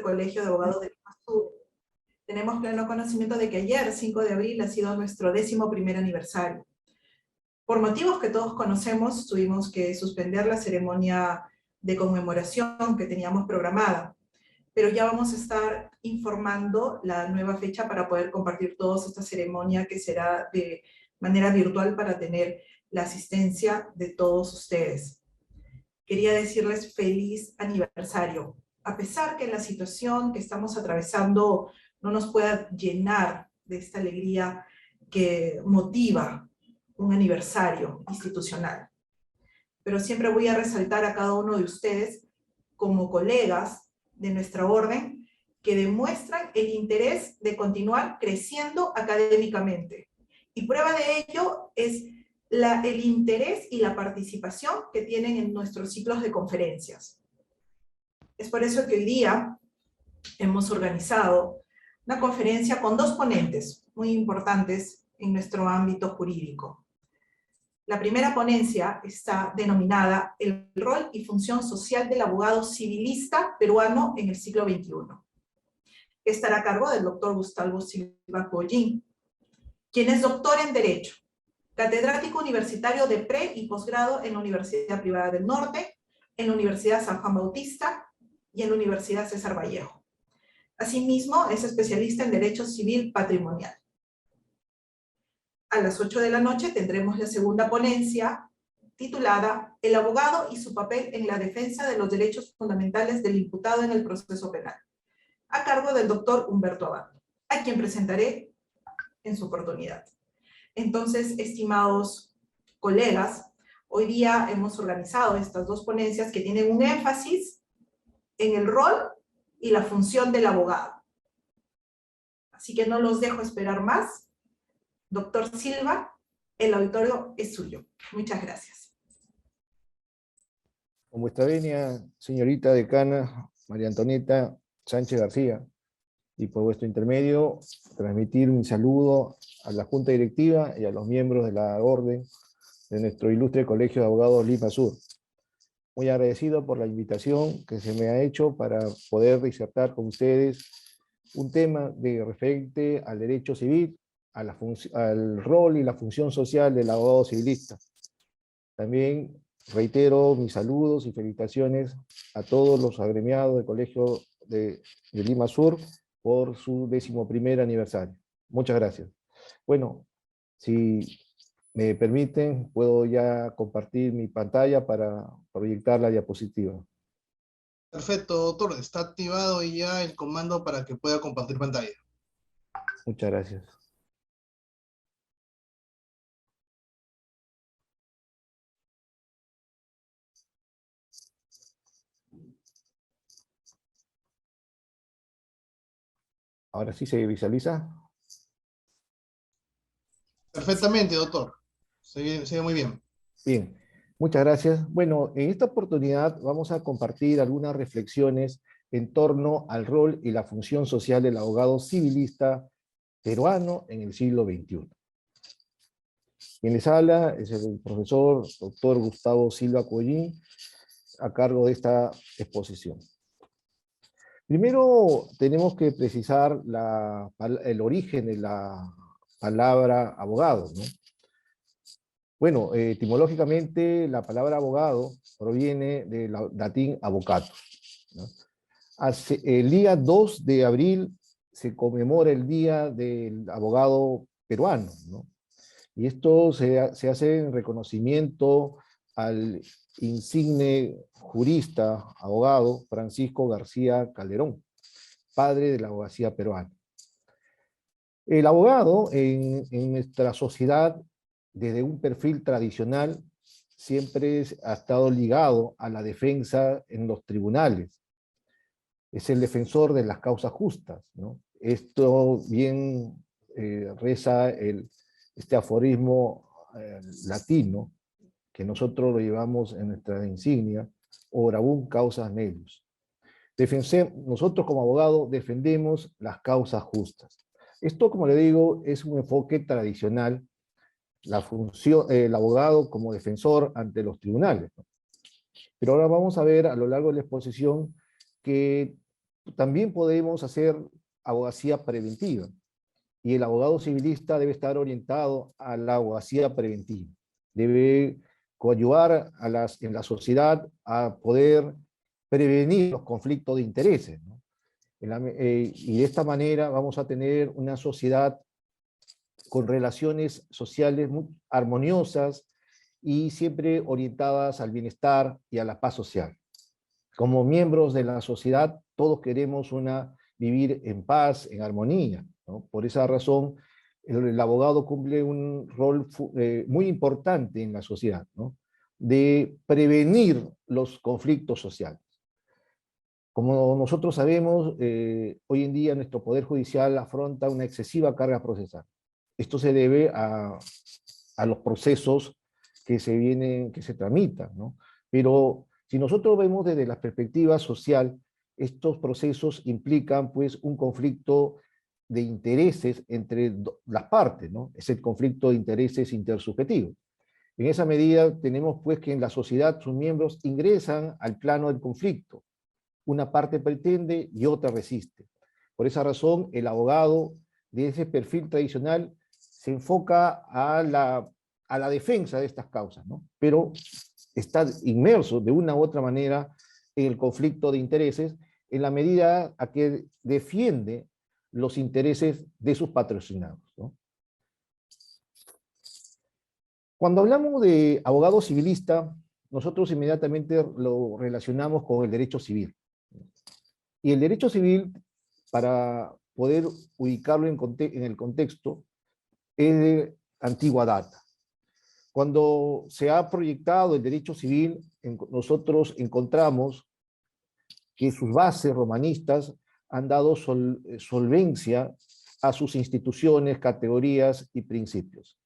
Colegio de Abogados de Lima Sur, tenemos pleno conocimiento de que ayer, 5 de abril, ha sido nuestro 11º aniversario. Por motivos que todos conocemos, tuvimos que suspender la ceremonia de conmemoración que teníamos programada, pero ya vamos a estar informando la nueva fecha para poder compartir todos esta ceremonia que será de manera virtual para tener la asistencia de todos ustedes. Quería decirles feliz aniversario. A pesar que la situación que estamos atravesando no nos pueda llenar de esta alegría que motiva un aniversario institucional. Pero siempre voy a resaltar a cada uno de ustedes como colegas de nuestra orden que demuestran el interés de continuar creciendo académicamente. Y prueba de ello es el interés y la participación que tienen en nuestros ciclos de conferencias. Es por eso que hoy día hemos organizado una conferencia con 2 ponentes muy importantes en nuestro ámbito jurídico. La primera ponencia está denominada El rol y función social del abogado civilista peruano en el siglo XXI. Estará a cargo del doctor Gustavo Silva Collín, quien es doctor en Derecho, catedrático universitario de pre- y posgrado en la Universidad Privada del Norte, en la Universidad San Juan Bautista y en la Universidad César Vallejo. Asimismo, es especialista en Derecho Civil Patrimonial. A las 8 de la noche tendremos la segunda ponencia titulada El abogado y su papel en la defensa de los derechos fundamentales del imputado en el proceso penal, a cargo del doctor Humberto Abad, a quien presentaré en su oportunidad. Entonces, estimados colegas, hoy día hemos organizado estas 2 ponencias que tienen un énfasis en el rol y la función del abogado. Así que no los dejo esperar más. Doctor Silva, el auditorio es suyo. Muchas gracias. Con vuestra venia, señorita decana María Antonieta Sánchez García, y por vuestro intermedio, transmitir un saludo a la Junta Directiva y a los miembros de la Orden de nuestro ilustre Colegio de Abogados Lima Sur. Muy agradecido por la invitación que se me ha hecho para poder disertar con ustedes un tema referente al derecho civil, al rol y la función social del abogado civilista. También reitero mis saludos y felicitaciones a todos los agremiados del Colegio de Lima Sur por su 11º aniversario. Muchas gracias. Bueno, si me permiten, puedo ya compartir mi pantalla para proyectar la diapositiva. Perfecto, doctor. Está activado ya el comando para que pueda compartir pantalla. Muchas gracias. Ahora sí se visualiza. Perfectamente, doctor. Se ve muy bien. Bien, muchas gracias. Bueno, en esta oportunidad vamos a compartir algunas reflexiones en torno al rol y la función social del abogado civilista peruano en el siglo XXI. Quien les habla es el profesor doctor Gustavo Silva Collín, a cargo de esta exposición. Primero tenemos que precisar el origen de la palabra abogado, ¿no? Bueno, etimológicamente la palabra abogado proviene del latín avocatus, ¿no? El día 2 de abril se conmemora el Día del Abogado Peruano, ¿no? Y esto se hace en reconocimiento al insigne jurista, abogado, Francisco García Calderón, padre de la abogacía peruana. El abogado en nuestra sociedad, desde un perfil tradicional, siempre ha estado ligado a la defensa en los tribunales. Es el defensor de las causas justas, ¿no? Esto bien reza este aforismo latino, que nosotros lo llevamos en nuestra insignia, Orabun causas melius. Nosotros como abogados defendemos las causas justas. Esto, como le digo, es un enfoque tradicional, la función, el abogado como defensor ante los tribunales, ¿no? Pero ahora vamos a ver a lo largo de la exposición que también podemos hacer abogacía preventiva. Y el abogado civilista debe estar orientado a la abogacía preventiva. Debe coadyuvar en la sociedad a poder prevenir los conflictos de intereses, ¿no? Y de esta manera vamos a tener una sociedad con relaciones sociales muy armoniosas y siempre orientadas al bienestar y a la paz social. Como miembros de la sociedad, todos queremos vivir en paz, en armonía, ¿no? Por esa razón, el abogado cumple un rol muy importante en la sociedad, ¿no? De prevenir los conflictos sociales. Como nosotros sabemos, hoy en día nuestro Poder Judicial afronta una excesiva carga procesal. Esto se debe a los procesos que se tramitan, ¿no? Pero si nosotros vemos desde la perspectiva social, estos procesos implican pues un conflicto de intereses entre las partes, ¿no? Es el conflicto de intereses intersubjetivos. En esa medida tenemos pues que en la sociedad sus miembros ingresan al plano del conflicto. Una parte pretende y otra resiste. Por esa razón, el abogado de ese perfil tradicional se enfoca a la defensa de estas causas, ¿no? Pero está inmerso de una u otra manera en el conflicto de intereses en la medida a que defiende los intereses de sus patrocinados, ¿no? Cuando hablamos de abogado civilista, nosotros inmediatamente lo relacionamos con el derecho civil. Y el derecho civil, para poder ubicarlo en el contexto, es de antigua data. Cuando se ha proyectado el derecho civil, nosotros encontramos que sus bases romanistas han dado solvencia a sus instituciones, categorías y principios.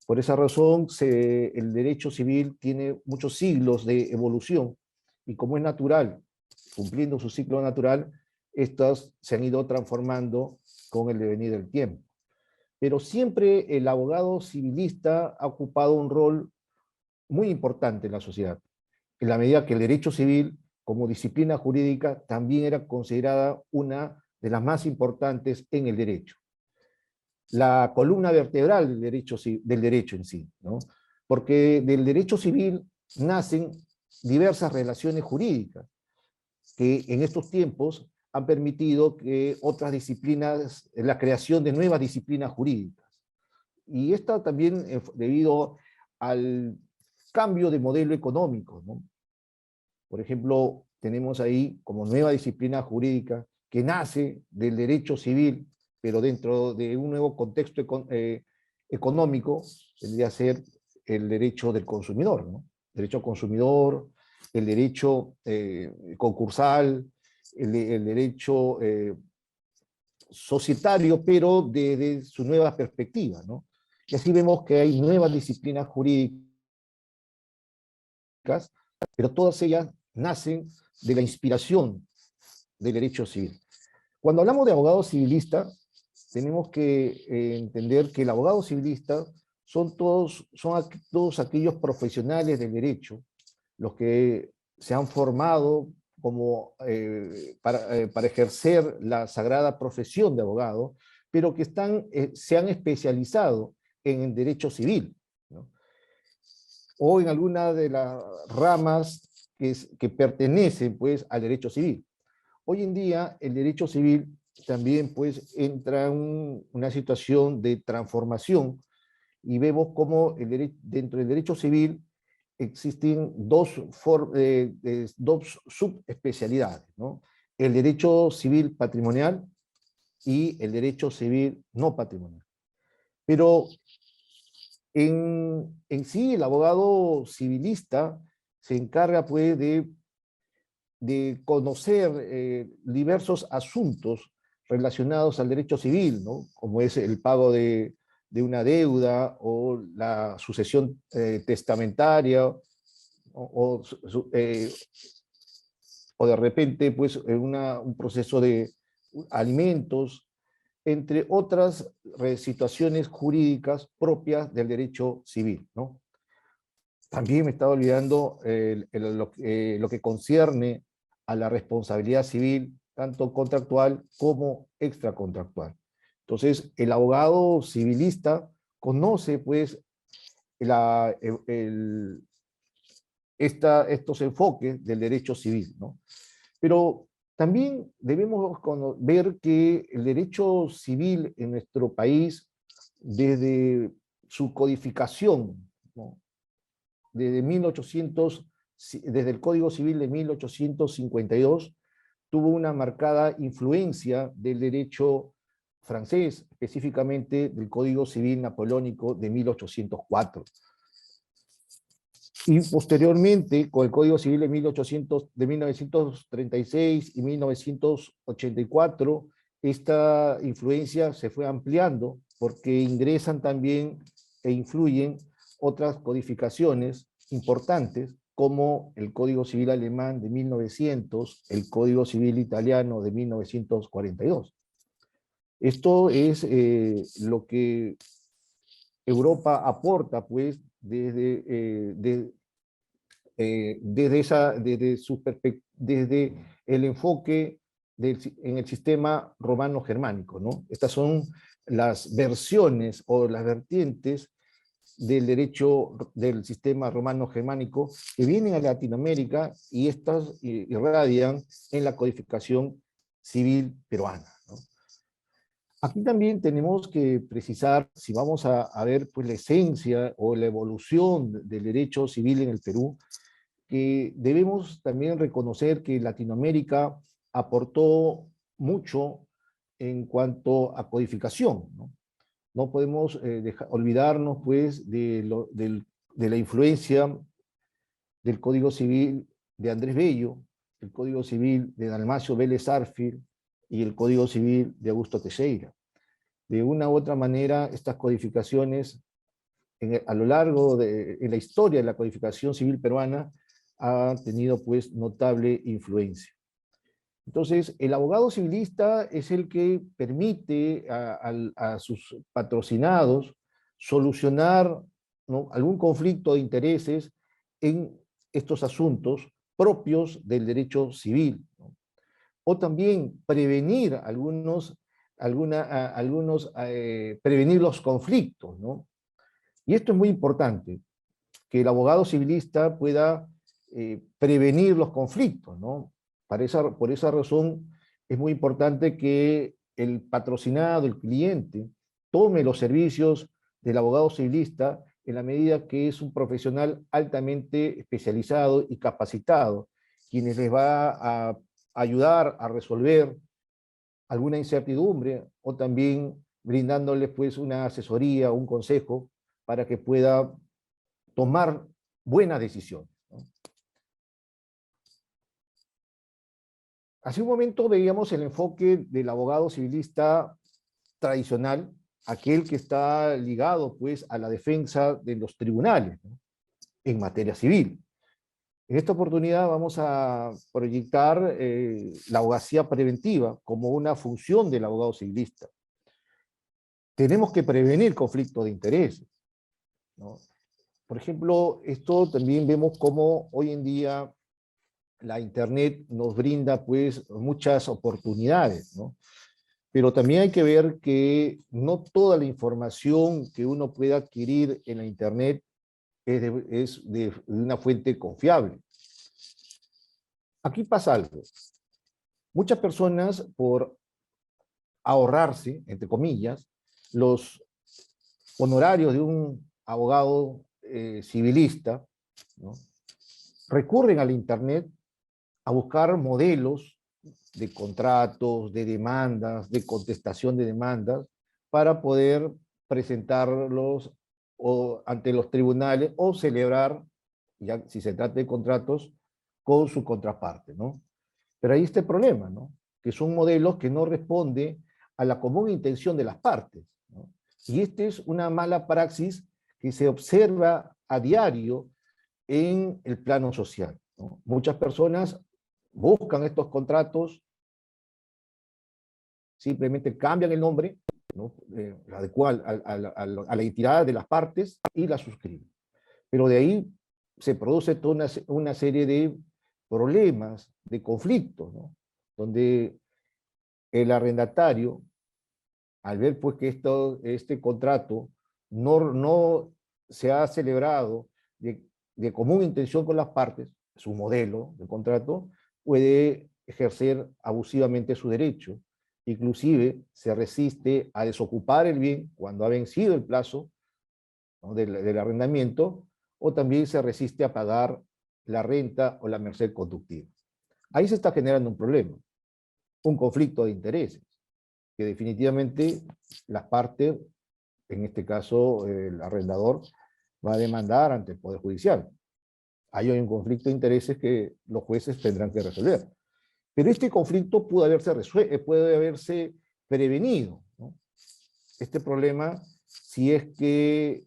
Por esa razón, el derecho civil tiene muchos siglos de evolución, y como es natural, cumpliendo su ciclo natural, estas se han ido transformando con el devenir del tiempo. Pero siempre el abogado civilista ha ocupado un rol muy importante en la sociedad, en la medida que el derecho civil, como disciplina jurídica, también era considerada una de las más importantes en el derecho. La columna vertebral del derecho en sí, ¿no? Porque del derecho civil nacen diversas relaciones jurídicas, que en estos tiempos han permitido que otras disciplinas, la creación de nuevas disciplinas jurídicas. Y esta también debido al cambio de modelo económico, ¿no? Por ejemplo, tenemos ahí como nueva disciplina jurídica que nace del derecho civil, pero dentro de un nuevo contexto económico, tendría que ser el derecho del consumidor, ¿no? Derecho al consumidor, el derecho concursal, el derecho societario, pero desde su nueva perspectiva, ¿no? Y así vemos que hay nuevas disciplinas jurídicas, pero todas ellas nacen de la inspiración del derecho civil. Cuando hablamos de abogado civilista, tenemos que entender que el abogado civilista son todos aquellos profesionales del derecho, los que se han formado para ejercer la sagrada profesión de abogado, pero que se han especializado en el derecho civil, ¿no? O en alguna de las ramas que pertenecen pues, al derecho civil. Hoy en día el derecho civil también pues, entra en una situación de transformación y vemos cómo dentro del derecho civil existen dos subespecialidades, ¿no? El derecho civil patrimonial y el derecho civil no patrimonial. Pero en sí el abogado civilista se encarga pues de conocer diversos asuntos relacionados al derecho civil, ¿no? Como es el pago de una deuda o la sucesión testamentaria o de repente pues un proceso de alimentos, entre otras situaciones jurídicas propias del derecho civil, ¿no? También me estaba olvidando lo que concierne a la responsabilidad civil, tanto contractual como extracontractual. Entonces, el abogado civilista conoce, pues, estos enfoques del derecho civil, ¿no? Pero también debemos ver que el derecho civil en nuestro país, desde su codificación, ¿no? desde desde el Código Civil de 1852, tuvo una marcada influencia del derecho francés, específicamente del Código Civil Napoleónico de 1804. Y posteriormente, con el Código Civil de 1936 y 1984, esta influencia se fue ampliando porque ingresan también e influyen otras codificaciones importantes, como el Código Civil alemán de 1900, el Código Civil italiano de 1942. Esto es lo que Europa aporta, pues, desde el enfoque en el sistema romano-germánico, ¿no? Estas son las versiones o las vertientes del derecho del sistema romano-germánico que vienen a Latinoamérica y estas irradian en la codificación civil peruana, ¿no? Aquí también tenemos que precisar, si vamos a ver pues, la esencia o la evolución del derecho civil en el Perú, que debemos también reconocer que Latinoamérica aportó mucho en cuanto a codificación, ¿no? No podemos olvidarnos pues de la influencia del Código Civil de Andrés Bello, el Código Civil de Dalmacio Vélez Arfield y el Código Civil de Augusto Teixeira. De una u otra manera, estas codificaciones a lo largo de la historia de la codificación civil peruana ha tenido pues notable influencia. Entonces, el abogado civilista es el que permite a sus patrocinados solucionar, ¿no?, algún conflicto de intereses en estos asuntos propios del derecho civil, ¿no? O también prevenir prevenir los conflictos, ¿no? Y esto es muy importante, que el abogado civilista pueda prevenir los conflictos, ¿no? Por esa razón es muy importante que el patrocinado, el cliente, tome los servicios del abogado civilista en la medida que es un profesional altamente especializado y capacitado, quienes les va a ayudar a resolver alguna incertidumbre o también brindándoles pues una asesoría, un consejo para que pueda tomar buenas decisiones, ¿no? Hace un momento veíamos el enfoque del abogado civilista tradicional, aquel que está ligado pues a la defensa de los tribunales, ¿no?, en materia civil. En esta oportunidad vamos a proyectar la abogacía preventiva como una función del abogado civilista. Tenemos que prevenir conflictos de intereses, ¿no? Por ejemplo, esto también vemos cómo hoy en día la Internet nos brinda pues muchas oportunidades, ¿no? Pero también hay que ver que no toda la información que uno pueda adquirir en la Internet es de una fuente confiable. Aquí pasa algo. Muchas personas, por ahorrarse, entre comillas, los honorarios de un abogado civilista, ¿no?, recurren al Internet a buscar modelos de contratos, de demandas, de contestación de demandas, para poder presentarlos ante los tribunales o celebrar, ya si se trata de contratos, con su contraparte, ¿no? Pero ahí está el problema, ¿no?, que son modelos que no responden a la común intención de las partes, ¿no? Y esta es una mala praxis que se observa a diario en el plano social, ¿no? Muchas personas buscan estos contratos, simplemente cambian el nombre, ¿no?, adecuado a la identidad de las partes y la suscriben. Pero de ahí se produce toda una serie de problemas, de conflictos, ¿no?, donde el arrendatario, al ver pues que este contrato no se ha celebrado de común intención con las partes, su modelo de contrato, puede ejercer abusivamente su derecho. Inclusive se resiste a desocupar el bien cuando ha vencido el plazo, ¿no?, del arrendamiento, o también se resiste a pagar la renta o la merced conductiva. Ahí se está generando un problema, un conflicto de intereses, que definitivamente las partes, en este caso el arrendador, va a demandar ante el Poder Judicial. Ahí hay un conflicto de intereses que los jueces tendrán que resolver. Pero este conflicto puede haberse prevenido, ¿no? Este problema, si es que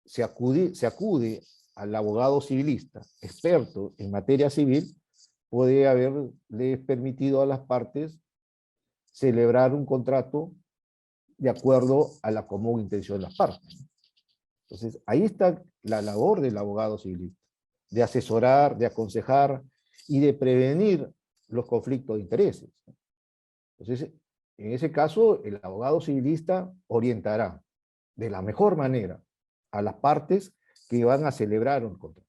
se acude al abogado civilista, experto en materia civil, puede haberle permitido a las partes celebrar un contrato de acuerdo a la común intención de las partes. Entonces, ahí está la labor del abogado civilista, de asesorar, de aconsejar y de prevenir los conflictos de intereses. Entonces, en ese caso, el abogado civilista orientará de la mejor manera a las partes que van a celebrar un contrato.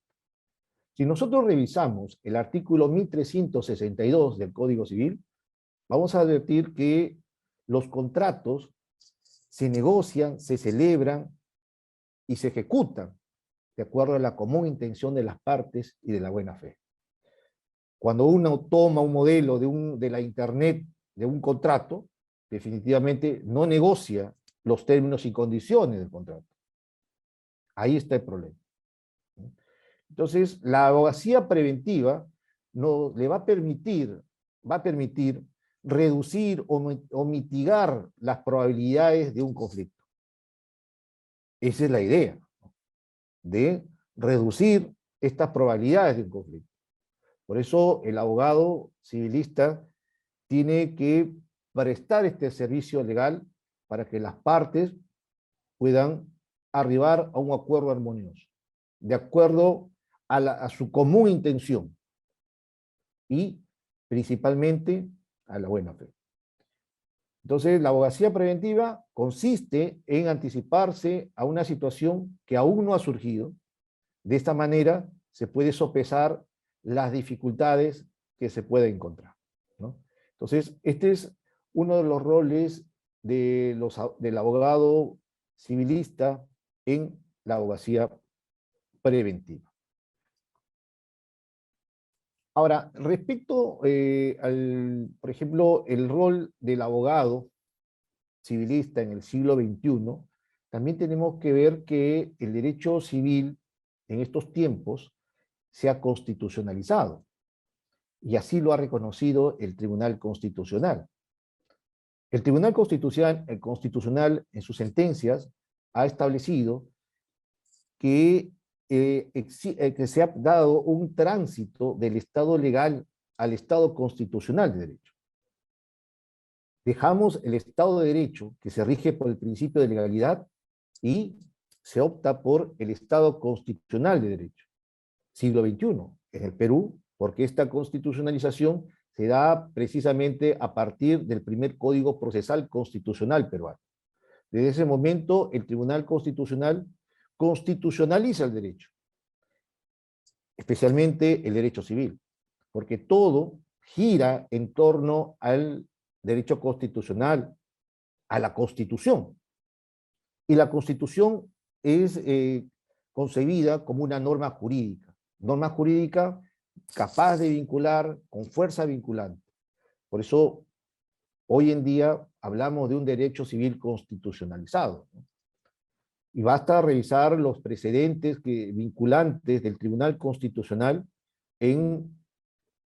Si nosotros revisamos el artículo 1362 del Código Civil, vamos a advertir que los contratos se negocian, se celebran y se ejecutan de acuerdo a la común intención de las partes y de la buena fe. Cuando uno toma un modelo de la Internet de un contrato, definitivamente no negocia los términos y condiciones del contrato. Ahí está el problema. Entonces, la abogacía preventiva no, le va a permitir reducir o mitigar las probabilidades de un conflicto. Esa es la idea, de reducir estas probabilidades de un conflicto. Por eso el abogado civilista tiene que prestar este servicio legal para que las partes puedan arribar a un acuerdo armonioso, de acuerdo a su común intención y principalmente a la buena fe. Entonces, la abogacía preventiva consiste en anticiparse a una situación que aún no ha surgido. De esta manera se puede sopesar las dificultades que se pueden encontrar, ¿no? Entonces, este es uno de los roles del abogado civilista en la abogacía preventiva. Ahora, respecto por ejemplo, el rol del abogado civilista en el siglo XXI, también tenemos que ver que el derecho civil en estos tiempos se ha constitucionalizado, y así lo ha reconocido el Tribunal Constitucional. El Tribunal Constitucional en sus sentencias ha establecido que se ha dado un tránsito del Estado legal al Estado constitucional de derecho. Dejamos el Estado de Derecho, que se rige por el principio de legalidad, y se opta por el Estado constitucional de derecho. Siglo XXI, en el Perú, porque esta constitucionalización se da precisamente a partir del primer Código Procesal Constitucional peruano. Desde ese momento, el Tribunal Constitucional constitucionaliza el derecho, especialmente el derecho civil, porque todo gira en torno al derecho constitucional, a la Constitución. Y la Constitución es concebida como una norma jurídica capaz de vincular con fuerza vinculante. Por eso, hoy en día hablamos de un derecho civil constitucionalizado, ¿no? Y basta revisar los precedentes vinculantes del Tribunal Constitucional en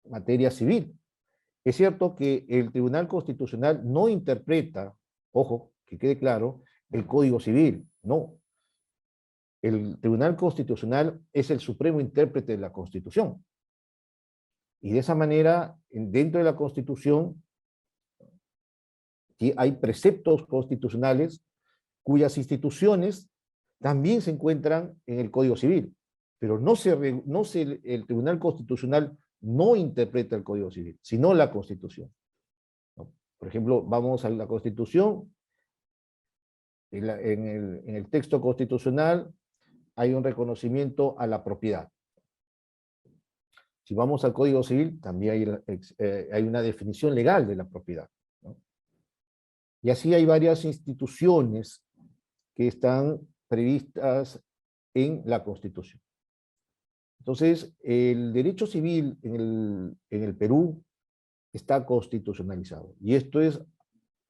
materia civil. Es cierto que el Tribunal Constitucional no interpreta, ojo, que quede claro, el Código Civil, no. El Tribunal Constitucional es el supremo intérprete de la Constitución. Y de esa manera, dentro de la Constitución, hay preceptos constitucionales cuyas instituciones también se encuentran en el Código Civil, pero el Tribunal Constitucional no interpreta el Código Civil, sino la Constitución, ¿no? Por ejemplo, vamos a la Constitución, en el texto constitucional hay un reconocimiento a la propiedad. Si vamos al Código Civil, también hay una definición legal de la propiedad, ¿no? Y así hay varias instituciones que están previstas en la Constitución. Entonces, el derecho civil en el Perú está constitucionalizado. Y esto es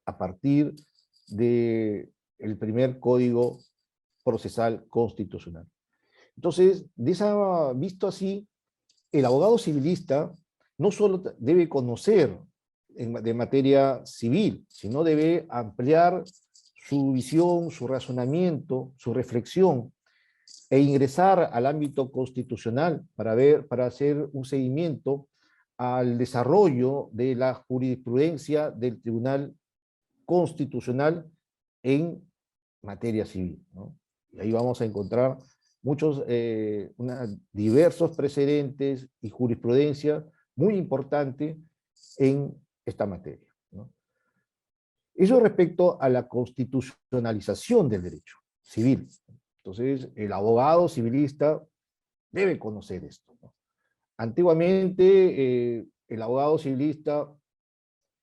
a partir del primer Código Procesal Constitucional. Entonces, visto así, el abogado civilista no solo debe conocer de materia civil, sino debe ampliar su visión, su razonamiento, su reflexión, e ingresar al ámbito constitucional para hacer un seguimiento al desarrollo de la jurisprudencia del Tribunal Constitucional en materia civil, ¿no? Y ahí vamos a encontrar diversos precedentes y jurisprudencia muy importante en esta materia, ¿no? Eso respecto a la constitucionalización del derecho civil. Entonces, el abogado civilista debe conocer esto, ¿no? Antiguamente, el abogado civilista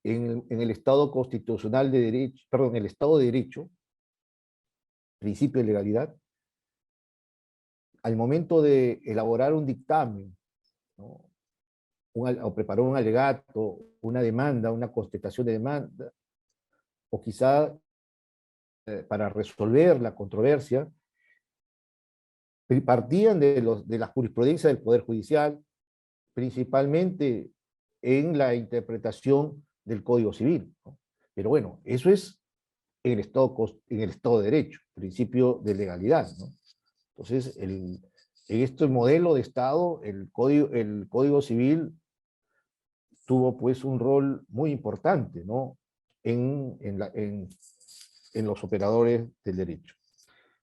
en el Estado constitucional de derecho, perdón, el Estado de Derecho, principio de legalidad, al momento de elaborar un dictamen, ¿no? O preparar un alegato, una demanda, una contestación de demanda, o quizá para resolver la controversia, partían de la jurisprudencia del Poder Judicial, principalmente en la interpretación del Código Civil, ¿no? Pero bueno, eso es en el Estado de Derecho, principio de legalidad, ¿no? Entonces, en este modelo de Estado, el Código Civil tuvo pues un rol muy importante, ¿no? en los operadores del derecho.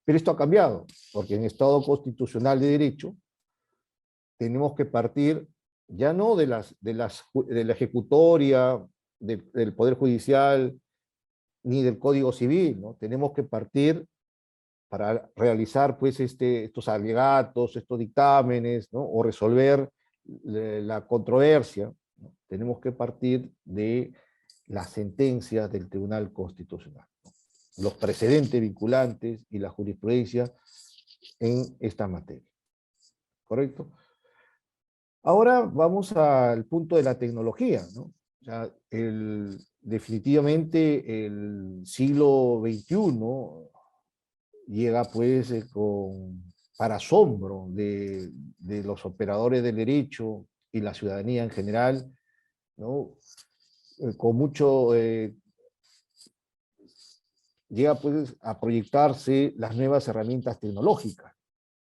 Pero esto ha cambiado, porque en Estado constitucional de derecho tenemos que partir ya no de la ejecutoria, del Poder Judicial, ni del Código Civil, ¿no? Tenemos que partir para realizar pues estos alegatos, estos dictámenes, ¿no? O resolver la controversia, ¿no? Tenemos que partir de las sentencias del Tribunal Constitucional, ¿no? Los precedentes vinculantes y la jurisprudencia en esta materia. ¿Correcto? Ahora vamos al punto de la tecnología, ¿no? O sea, definitivamente el siglo XXI llega pues para asombro de los operadores del derecho y la ciudadanía en general, ¿no? Con mucho, llega pues a proyectarse las nuevas herramientas tecnológicas.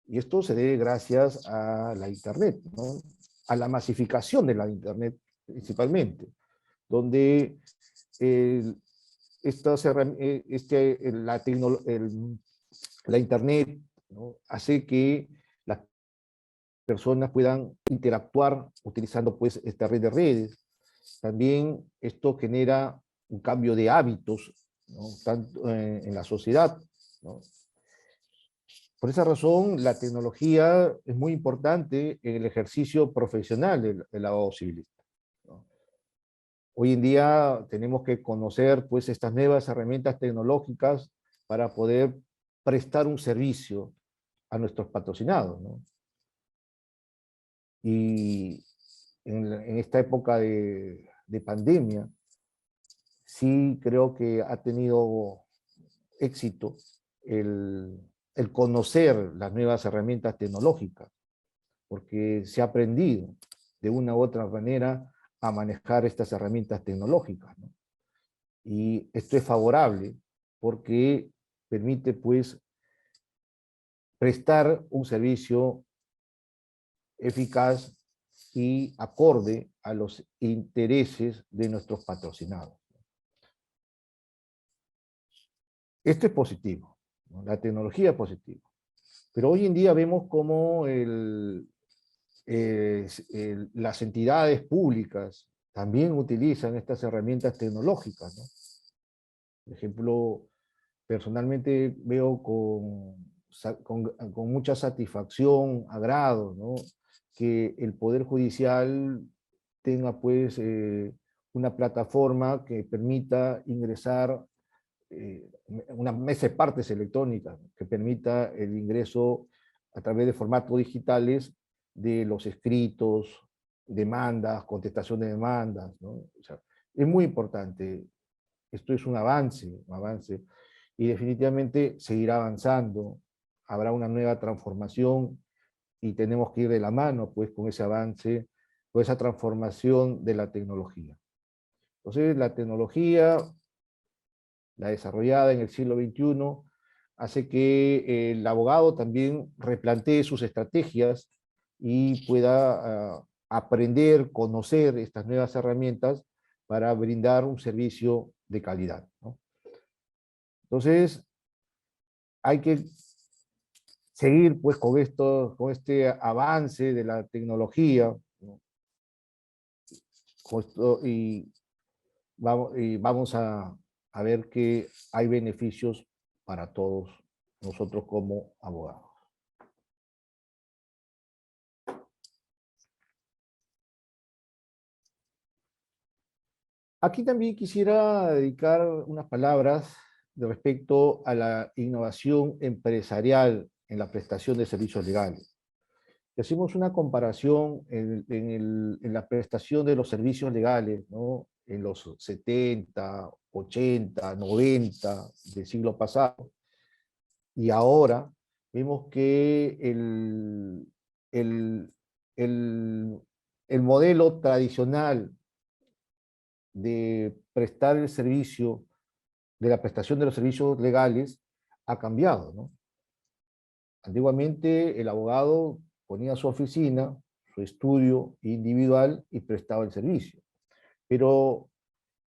Y esto se debe gracias a la Internet, ¿no? A la masificación de la Internet principalmente, donde la Internet, ¿no? Hace que las personas puedan interactuar utilizando pues esta red de redes. También esto genera un cambio de hábitos, ¿no? Tanto en la sociedad, ¿no? Por esa razón, la tecnología es muy importante en el ejercicio profesional del abogado civilista, ¿no? Hoy en día tenemos que conocer pues estas nuevas herramientas tecnológicas para poder prestar un servicio a nuestros patrocinados, ¿no? Y en esta época de pandemia, sí creo que ha tenido éxito el conocer las nuevas herramientas tecnológicas, porque se ha aprendido de una u otra manera a manejar estas herramientas tecnológicas, ¿no? Y esto es favorable porque permite pues prestar un servicio eficaz y acorde a los intereses de nuestros patrocinados. Esto es positivo, ¿no? La tecnología es positiva. Pero hoy en día vemos cómo las entidades públicas también utilizan estas herramientas tecnológicas, ¿no? Por ejemplo, personalmente veo con mucha satisfacción, agrado, ¿no? Que el Poder Judicial tenga pues una plataforma que permita ingresar una mesa de partes electrónica, que permita el ingreso a través de formatos digitales de los escritos, demandas, contestación de demandas, ¿no? O sea, es muy importante. Esto es un avance, y definitivamente seguirá avanzando. Habrá una nueva transformación y tenemos que ir de la mano pues, con ese avance, con esa transformación de la tecnología. Entonces, la tecnología, la desarrollada en el siglo XXI, hace que el abogado también replantee sus estrategias y pueda aprender, conocer estas nuevas herramientas para brindar un servicio de calidad, ¿no? Entonces, hay que seguir pues con este avance de la tecnología, ¿no? Y vamos a ver que hay beneficios para todos nosotros como abogados. Aquí también quisiera dedicar unas palabras de respecto a la innovación empresarial en la prestación de servicios legales. Si hacemos una comparación en la prestación de los servicios legales, ¿no? En los 70, 80, 90 del siglo pasado, y ahora vemos que el, el, el modelo tradicional de prestar el servicio, de la prestación de los servicios legales, ha cambiado, ¿no? Antiguamente el abogado ponía su oficina, su estudio individual y prestaba el servicio. Pero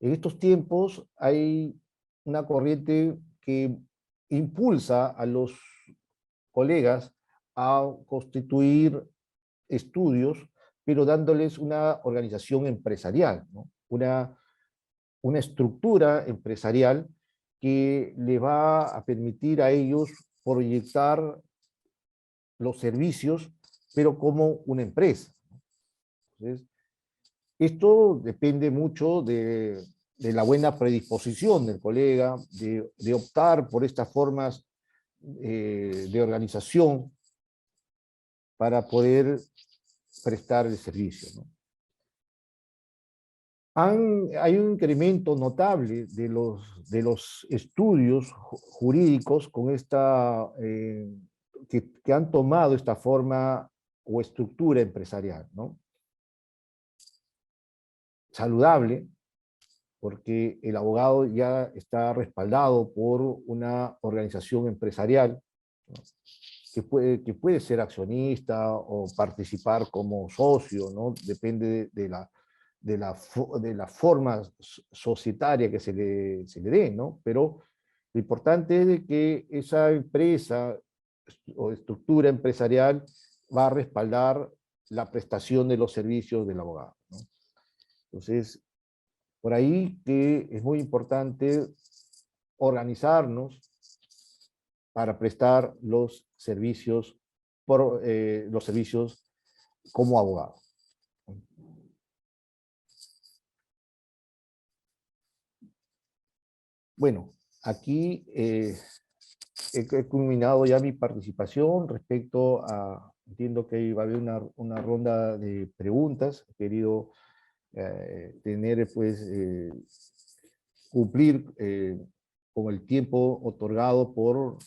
en estos tiempos hay una corriente que impulsa a los colegas a constituir estudios, pero dándoles una organización empresarial, ¿no? Una estructura empresarial que le va a permitir a ellos proyectar los servicios, pero como una empresa. Entonces, esto depende mucho de la buena predisposición del colega, de optar por estas formas de organización para poder prestar el servicio, ¿no? Hay un incremento notable de los estudios jurídicos con que han tomado esta forma o estructura empresarial, ¿no? Saludable, porque el abogado ya está respaldado por una organización empresarial, ¿no? Que puede ser accionista o participar como socio, ¿no? Depende de la forma societaria que se le dé, ¿no? Pero lo importante es de que esa empresa o estructura empresarial va a respaldar la prestación de los servicios del abogado, ¿no? Entonces, por ahí que es muy importante organizarnos para prestar los servicios como abogado. Bueno, aquí he culminado ya mi participación respecto a, entiendo que iba a haber una ronda de preguntas. He querido tener, pues, cumplir con el tiempo otorgado por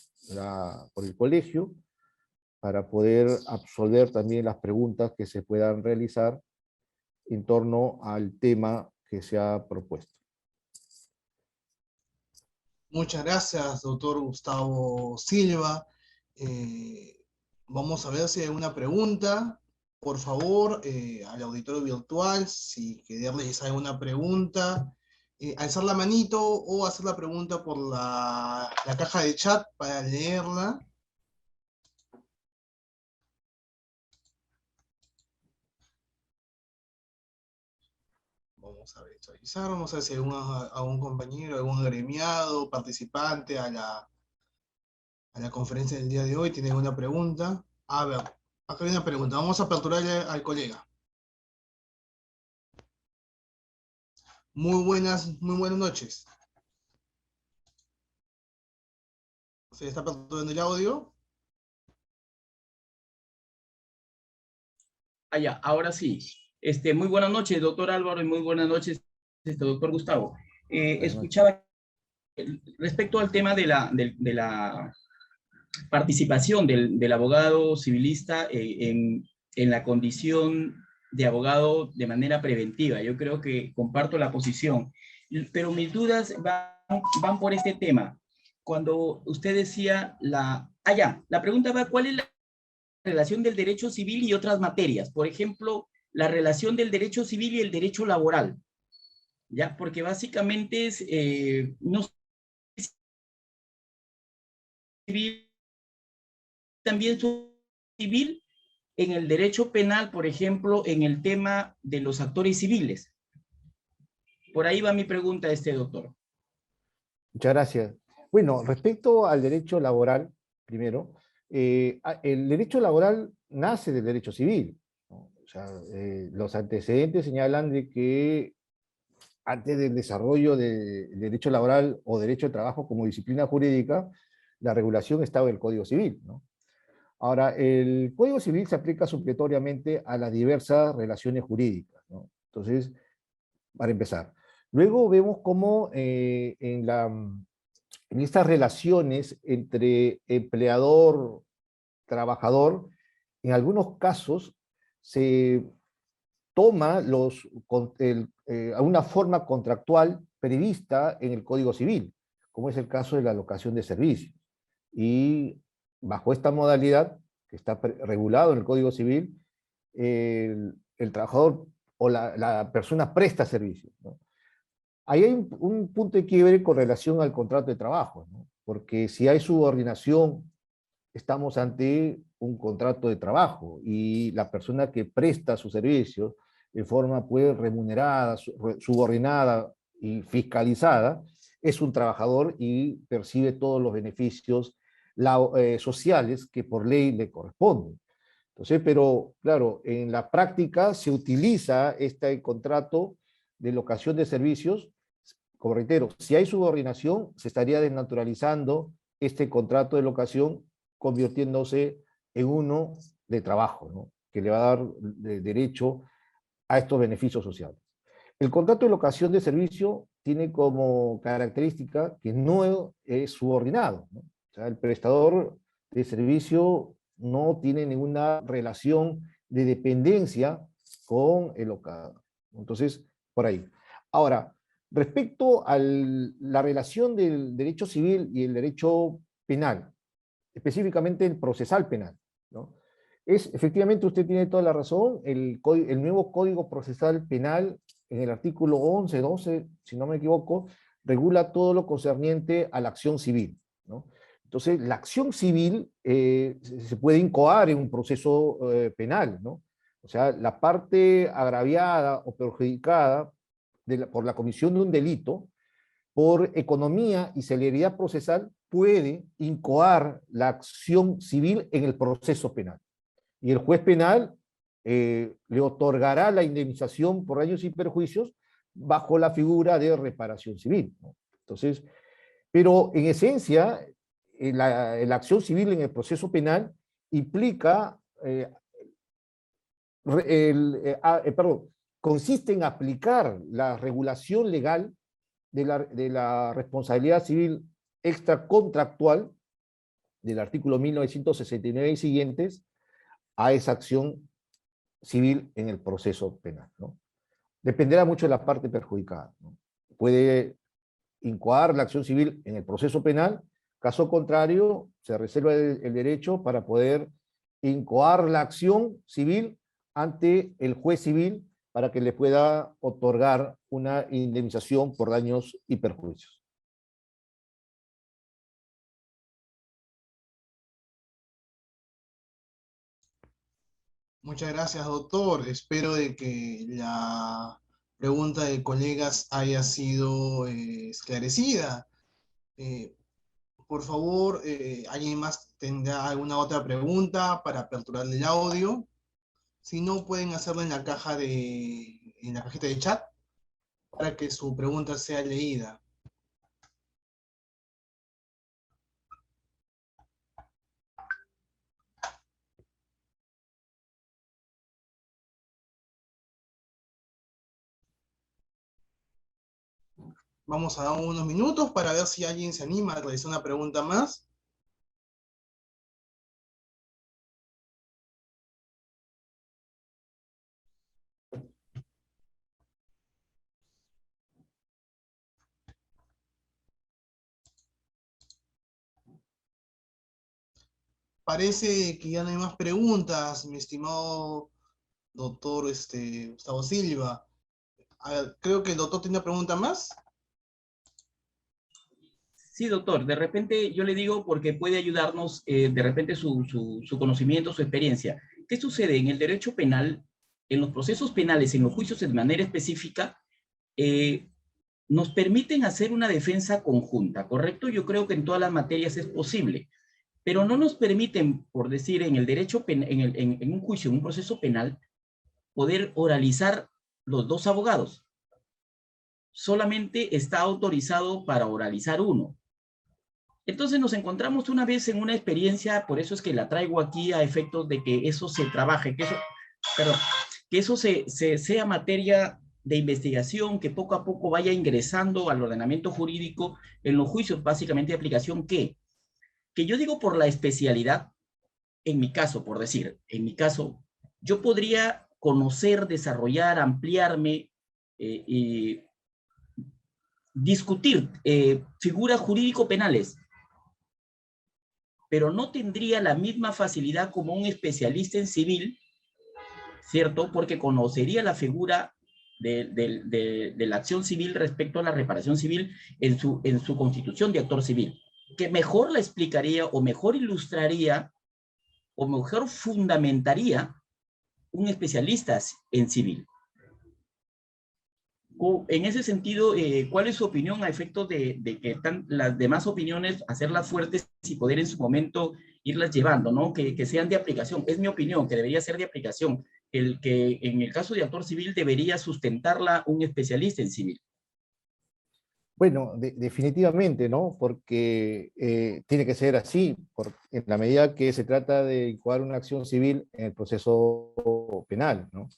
el colegio para poder absolver también las preguntas que se puedan realizar en torno al tema que se ha propuesto. Muchas gracias, doctor Gustavo Silva. Vamos a ver si hay una pregunta. Por favor, al auditorio virtual, si quieren realizar alguna pregunta, alzar la manito o hacer la pregunta por la caja de chat para leerla. Vamos a visualizar, vamos a ver si hay algún compañero, algún agremiado, participante a la conferencia del día de hoy tiene alguna pregunta. A ver, acá hay una pregunta. Vamos a aperturarle al colega. Muy buenas noches. ¿Se está aperturando el audio? Ya, ahora sí. Muy buenas noches, doctor Álvaro, y muy buenas noches, doctor Gustavo. Escuchaba respecto al tema de la participación del abogado civilista en la condición de abogado de manera preventiva. Yo creo que comparto la posición, pero mis dudas van por este tema. Cuando usted decía la pregunta va, ¿cuál es la relación del derecho civil y otras materias? Por ejemplo, la relación del derecho civil y el derecho laboral, ¿ya? Porque básicamente es, no civil, también civil en el derecho penal, por ejemplo, en el tema de los actores civiles. Por ahí va mi pregunta, doctor. Muchas gracias. Bueno, respecto al derecho laboral, primero, el derecho laboral nace del derecho civil, ¿no? O sea, los antecedentes señalan de que antes del desarrollo del derecho laboral o derecho de trabajo como disciplina jurídica, la regulación estaba en el Código Civil, ¿no? Ahora, el Código Civil se aplica supletoriamente a las diversas relaciones jurídicas, ¿no? Entonces, para empezar. Luego vemos cómo en estas relaciones entre empleador-trabajador, en algunos casos se toma a una forma contractual prevista en el Código Civil, como es el caso de la locación de servicios. Y bajo esta modalidad, que está regulado en el Código Civil, el trabajador o la persona presta servicios, ¿no? Ahí hay un punto de quiebre con relación al contrato de trabajo, ¿no? Porque si hay subordinación, estamos ante un contrato de trabajo y la persona que presta sus servicios de forma pues remunerada, subordinada y fiscalizada, es un trabajador y percibe todos los beneficios sociales que por ley le corresponden. Entonces, pero claro, en la práctica se utiliza este contrato de locación de servicios, como reitero, si hay subordinación, se estaría desnaturalizando este contrato de locación, convirtiéndose en uno de trabajo, ¿no? Que le va a dar derecho a estos beneficios sociales. El contrato de locación de servicio tiene como característica que no es subordinado, ¿no? O sea, el prestador de servicio no tiene ninguna relación de dependencia con el locador. Entonces, por ahí. Ahora, respecto a la relación del derecho civil y el derecho penal, específicamente el procesal penal, ¿no? Efectivamente, usted tiene toda la razón, el nuevo Código Procesal Penal, en el artículo 11, 12, si no me equivoco, regula todo lo concerniente a la acción civil, ¿no? Entonces, la acción civil se puede incoar en un proceso penal, ¿no? O sea, la parte agraviada o perjudicada por la comisión de un delito, por economía y celeridad procesal, puede incoar la acción civil en el proceso penal. Y el juez penal le otorgará la indemnización por daños y perjuicios bajo la figura de reparación civil, ¿no? Entonces, pero en esencia, la acción civil en el proceso penal implica, consiste en aplicar la regulación legal de la responsabilidad civil extracontractual del artículo 1969 y siguientes a esa acción civil en el proceso penal, ¿no? Dependerá mucho de la parte perjudicada, ¿no? Puede incoar la acción civil en el proceso penal, caso contrario, se reserva el derecho para poder incoar la acción civil ante el juez civil para que le pueda otorgar una indemnización por daños y perjuicios. Muchas gracias, doctor. Espero de que la pregunta de colegas haya sido esclarecida. Por favor, ¿alguien más tendrá alguna otra pregunta para aperturar el audio? Si no, pueden hacerlo en la en la cajita de chat para que su pregunta sea leída. Vamos a dar unos minutos para ver si alguien se anima a realizar una pregunta más. Parece que ya no hay más preguntas, mi estimado doctor Gustavo Silva. A ver, creo que el doctor tiene una pregunta más. Sí, doctor, de repente yo le digo porque puede ayudarnos de repente su conocimiento, su experiencia. ¿Qué sucede en el derecho penal, en los procesos penales, en los juicios de manera específica? Nos permiten hacer una defensa conjunta, ¿correcto? Yo creo que en todas las materias es posible, pero no nos permiten, por decir, en el derecho en un juicio, en un proceso penal, poder oralizar los dos abogados. Solamente está autorizado para oralizar uno. Entonces nos encontramos una vez en una experiencia, por eso es que la traigo aquí a efectos de que eso se trabaje, que eso sea materia de investigación, que poco a poco vaya ingresando al ordenamiento jurídico en los juicios básicamente de aplicación, que yo digo por la especialidad, en mi caso, por decir, en mi caso, yo podría conocer, desarrollar, ampliarme y discutir figuras jurídico-penales, pero no tendría la misma facilidad como un especialista en civil, ¿cierto? Porque conocería la figura de la acción civil respecto a la reparación civil en su constitución de actor civil, que mejor la explicaría o mejor ilustraría o mejor fundamentaría un especialista en civil. En ese sentido, ¿cuál es su opinión a efectos de que están las demás opiniones, hacerlas fuertes y poder en su momento irlas llevando, ¿no? Que sean de aplicación. Es mi opinión, que debería ser de aplicación. El que en el caso de actor civil debería sustentarla un especialista en civil. Bueno, definitivamente, ¿no? Porque tiene que ser así, en la medida que se trata de incoar una acción civil en el proceso penal, ¿no?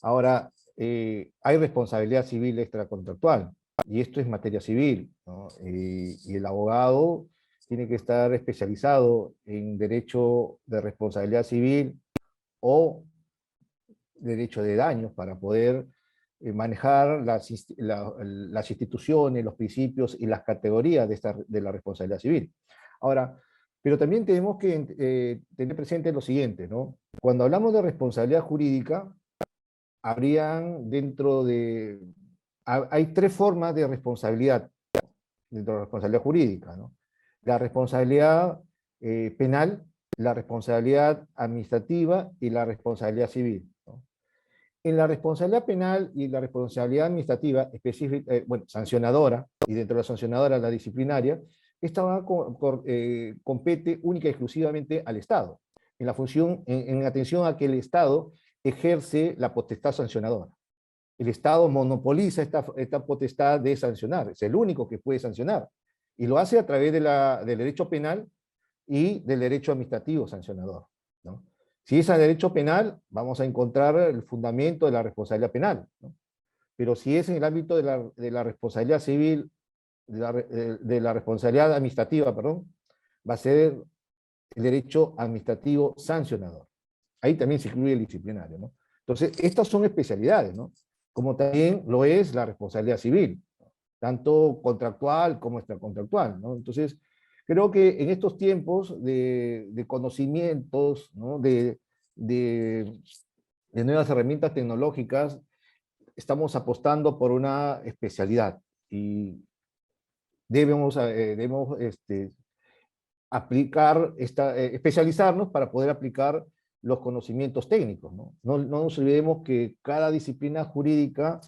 Ahora, hay responsabilidad civil extracontractual, y esto es materia civil, ¿no? Y el abogado tiene que estar especializado en derecho de responsabilidad civil o derecho de daños para poder manejar las instituciones, los principios y las categorías de la responsabilidad civil. Ahora, pero también tenemos que tener presente lo siguiente, ¿no? Cuando hablamos de responsabilidad jurídica, hay tres formas de responsabilidad dentro de la responsabilidad jurídica, ¿no? La responsabilidad penal, la responsabilidad administrativa y la responsabilidad civil, ¿no? En la responsabilidad penal y la responsabilidad administrativa específica, sancionadora, y dentro de la sancionadora la disciplinaria, esta compete única y exclusivamente al Estado, en la función, en atención a que el Estado ejerce la potestad sancionadora. El Estado monopoliza esta potestad de sancionar, es el único que puede sancionar, y lo hace a través del derecho penal y del derecho administrativo sancionador, ¿no? Si es a derecho penal, vamos a encontrar el fundamento de la responsabilidad penal, ¿no? Pero si es en el ámbito de la responsabilidad civil, de la responsabilidad administrativa, perdón, va a ser el derecho administrativo sancionador. Ahí también se incluye el disciplinario, ¿no? Entonces, estas son especialidades, ¿no? Como también lo es la responsabilidad civil, ¿no? Tanto contractual como extracontractual, ¿no? Entonces, creo que en estos tiempos de conocimientos, ¿no? de nuevas herramientas tecnológicas, estamos apostando por una especialidad y debemos aplicar, especializarnos para poder aplicar los conocimientos técnicos, ¿no? No nos olvidemos que cada disciplina jurídica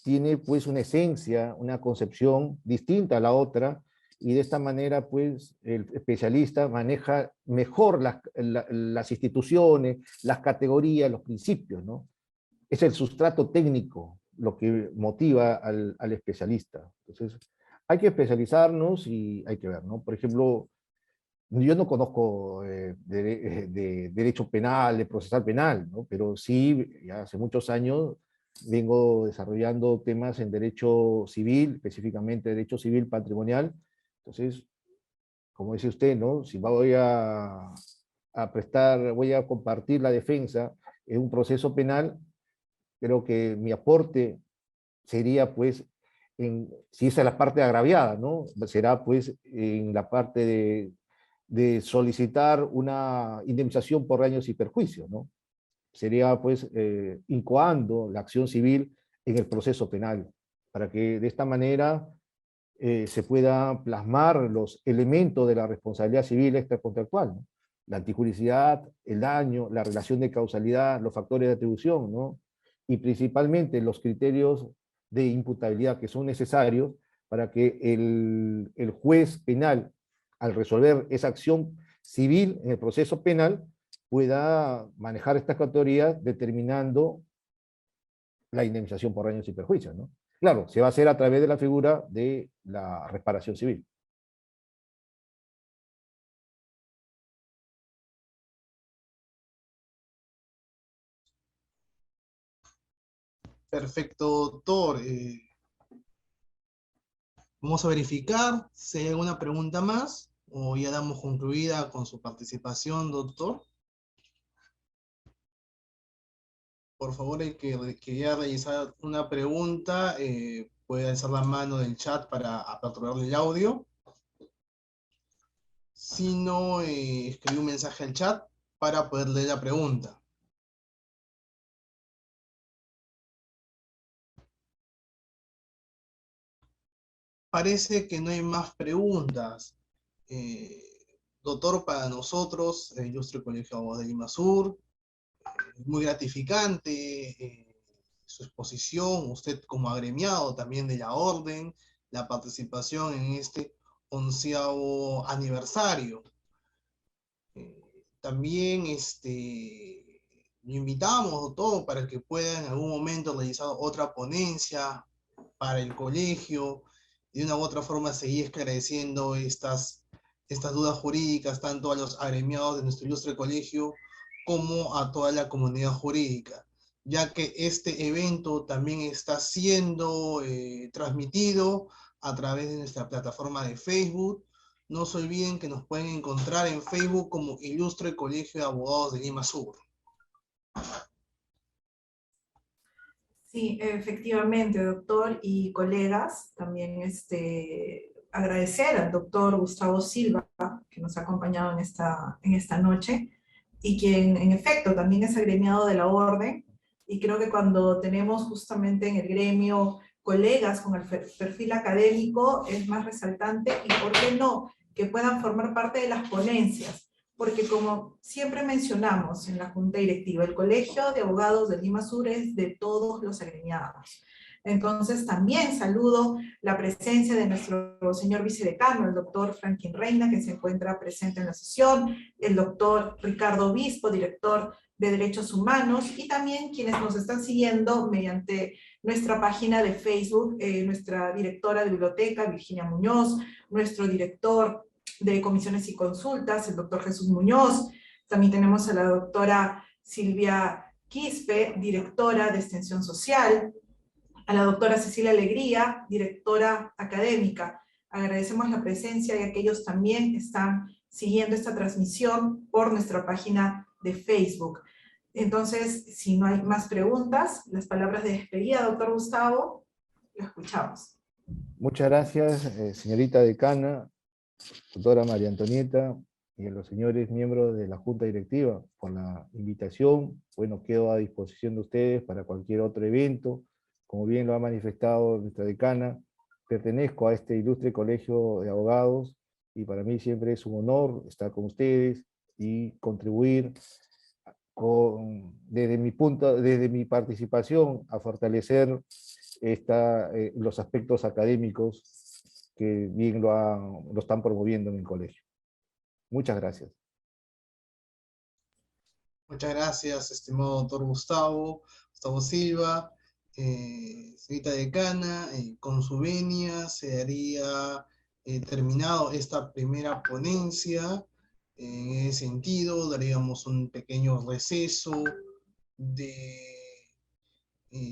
tiene pues una esencia, una concepción distinta a la otra, y de esta manera pues el especialista maneja mejor las instituciones, las categorías, los principios, ¿no? Es el sustrato técnico lo que motiva al especialista. Entonces, hay que especializarnos y hay que ver, ¿no? Por ejemplo, yo no conozco de derecho penal, de procesal penal, ¿no? Pero sí, ya hace muchos años vengo desarrollando temas en derecho civil, específicamente derecho civil patrimonial. Entonces, como dice usted, ¿no? Si voy a compartir la defensa en un proceso penal, creo que mi aporte sería, pues, si esa es la parte agraviada, ¿no? Será, pues, en la parte de solicitar una indemnización por daños y perjuicios, ¿no? Sería, pues, incoando la acción civil en el proceso penal, para que de esta manera se pueda plasmar los elementos de la responsabilidad civil extracontractual, ¿no? La antijuricidad, el daño, la relación de causalidad, los factores de atribución, ¿no? Y principalmente los criterios de imputabilidad que son necesarios para que el juez penal, al resolver esa acción civil en el proceso penal, pueda manejar estas categorías determinando la indemnización por daños y perjuicios, ¿no? Claro, se va a hacer a través de la figura de la reparación civil. Perfecto, doctor. Vamos a verificar si hay alguna pregunta más o ya damos concluida con su participación, doctor. Por favor, el que quiera realizar una pregunta, puede alzar la mano del chat para aperturarle el audio. Si no, escribir un mensaje al chat para poder leer la pregunta. Parece que no hay más preguntas. Eh, Doctor, para nosotros, el Ilustre Colegio de Abogados de Lima Sur, muy gratificante su exposición, usted como agremiado también de la orden, la participación en este 11º aniversario. También lo invitamos todo para que pueda en algún momento realizar otra ponencia para el colegio, de una u otra forma seguir esclareciendo estas dudas jurídicas, tanto a los agremiados de nuestro ilustre colegio como a toda la comunidad jurídica, ya que este evento también está siendo transmitido a través de nuestra plataforma de Facebook. No se olviden que nos pueden encontrar en Facebook como Ilustre Colegio de Abogados de Lima Sur. Sí, efectivamente, doctor y colegas, también agradecer al doctor Gustavo Silva, que nos ha acompañado en esta noche, y quien en efecto también es agremiado de la orden, y creo que cuando tenemos justamente en el gremio colegas con el perfil académico, es más resaltante, y por qué no, que puedan formar parte de las ponencias, porque como siempre mencionamos en la Junta Directiva, el Colegio de Abogados de Lima Sur es de todos los agremiados. Entonces también saludo la presencia de nuestro señor vicedecano, el doctor Franklin Reina, que se encuentra presente en la sesión, el doctor Ricardo Obispo, director de Derechos Humanos, y también quienes nos están siguiendo mediante nuestra página de Facebook, nuestra directora de biblioteca, Virginia Muñoz, nuestro director de comisiones y consultas, el doctor Jesús Muñoz. También tenemos a la doctora Silvia Quispe, directora de Extensión Social, a la doctora Cecilia Alegría, directora académica. Agradecemos la presencia y aquellos también están siguiendo esta transmisión por nuestra página de Facebook. Entonces, si no hay más preguntas, las palabras de despedida, doctor Gustavo, lo escuchamos. Muchas gracias, señorita decana, doctora María Antonieta, y a los señores miembros de la Junta Directiva por la invitación. Bueno, quedo a disposición de ustedes para cualquier otro evento. Como bien lo ha manifestado nuestra decana, pertenezco a este ilustre colegio de abogados y para mí siempre es un honor estar con ustedes y contribuir desde mi participación a fortalecer los aspectos académicos que bien lo están promoviendo en el colegio. Muchas gracias. Muchas gracias, estimado doctor Gustavo Silva. Señorita decana, con su venia se daría terminado esta primera ponencia. En ese sentido, daríamos un pequeño receso de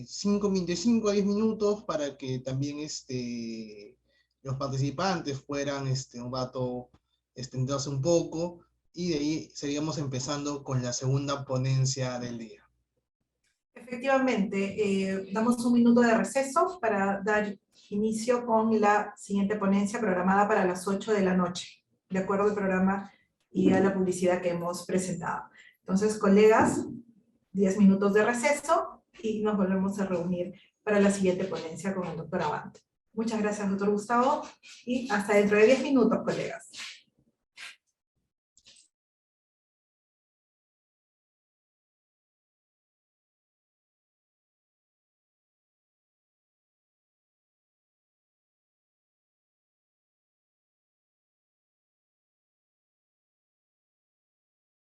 5 a 10 minutos para que también los participantes fueran un rato extenderse un poco, y de ahí seguiríamos empezando con la segunda ponencia del día. Efectivamente, damos un minuto de receso para dar inicio con la siguiente ponencia programada para las 8 de la noche, de acuerdo al programa y a la publicidad que hemos presentado. Entonces, colegas, 10 minutos de receso y nos volvemos a reunir para la siguiente ponencia con el doctor Abant. Muchas gracias, doctor Gustavo, y hasta dentro de 10 minutos, colegas.